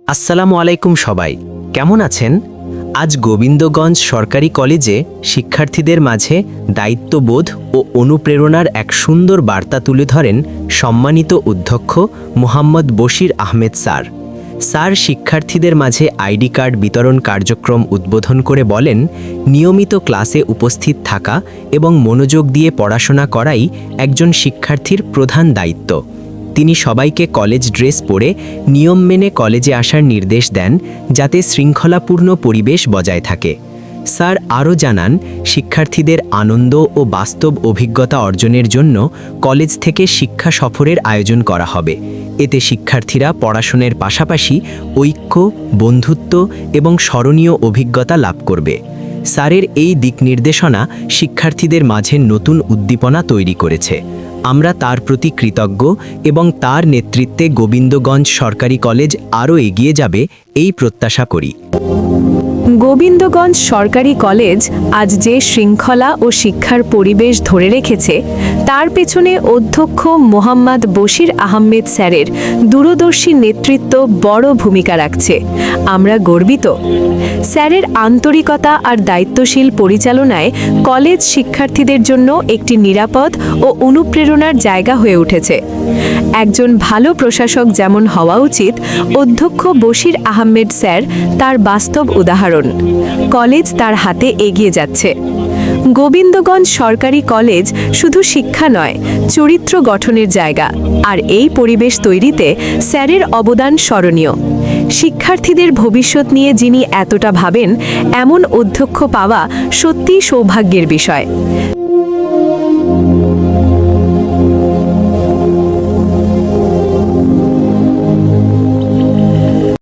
আসসালামু আলাইকুম সবাই, কেমন আছেন? আজ গোবিন্দগঞ্জ সরকারি কলেজে শিক্ষার্থীদের মাঝে দায়িত্ববোধ ও অনুপ্রেরণার এক সুন্দর বার্তা তুলে ধরেন সম্মানিত অধ্যক্ষ মোহাম্মদ বশির আহমেদ স্যার। স্যার শিক্ষার্থীদের মাঝে আইডি কার্ড বিতরণ কার্যক্রম উদ্বোধন করে বলেন, নিয়মিত ক্লাসে উপস্থিত থাকা এবং মনোযোগ দিয়ে পড়াশোনা করাই একজন শিক্ষার্থীর প্রধান দায়িত্ব। তিনি সবাইকে কলেজ ড্রেস পরে নিয়ম মেনে কলেজে আসার নির্দেশ দেন, যাতে শৃঙ্খলাপূর্ণ পরিবেশ বজায় থাকে। স্যার আরও জানান, শিক্ষার্থীদের আনন্দ ও বাস্তব অভিজ্ঞতা অর্জনের জন্য কলেজ থেকে শিক্ষা সফরের আয়োজন করা হবে। এতে শিক্ষার্থীরা পড়াশোনার পাশাপাশি ঐক্য, বন্ধুত্ব এবং স্মরণীয় অভিজ্ঞতা লাভ করবে। স্যারের এই দিক নির্দেশনা শিক্ষার্থীদের মাঝে নতুন উদ্দীপনা তৈরি করেছে। আমরা তার প্রতি কৃতজ্ঞ এবং তার নেতৃত্বে গোবিন্দগঞ্জ সরকারি কলেজ আরও এগিয়ে যাবে এই প্রত্যাশা করি। গোবিন্দগঞ্জ সরকারি কলেজ আজ যে শৃঙ্খলা ও শিক্ষার পরিবেশ ধরে রেখেছে, তার পেছনে অধ্যক্ষ মোহাম্মদ বশির আহমেদ স্যারের দূরদর্শী নেতৃত্ব বড় ভূমিকা রাখছে। আমরা গর্বিত। স্যারের আন্তরিকতা আর দায়িত্বশীল পরিচালনায় কলেজ শিক্ষার্থীদের জন্য একটি নিরাপদ ও অনুপ্রেরণার জায়গা হয়ে উঠেছে। একজন ভালো প্রশাসক যেমন হওয়া উচিত, অধ্যক্ষ বশির আহমেদ স্যার তার বাস্তব উদাহরণ। কলেজ তার হাতে এগিয়ে যাচ্ছে। গোবিন্দগঞ্জ সরকারি কলেজ শুধু শিক্ষা নয়, চরিত্র গঠনের জায়গা, আর এই পরিবেশ তৈরিতে স্যারের অবদান স্মরণীয়। শিক্ষার্থীদের ভবিষ্যৎ নিয়ে যিনি এতটা ভাবেন, এমন অধ্যক্ষ পাওয়া সত্যিই সৌভাগ্যের বিষয়।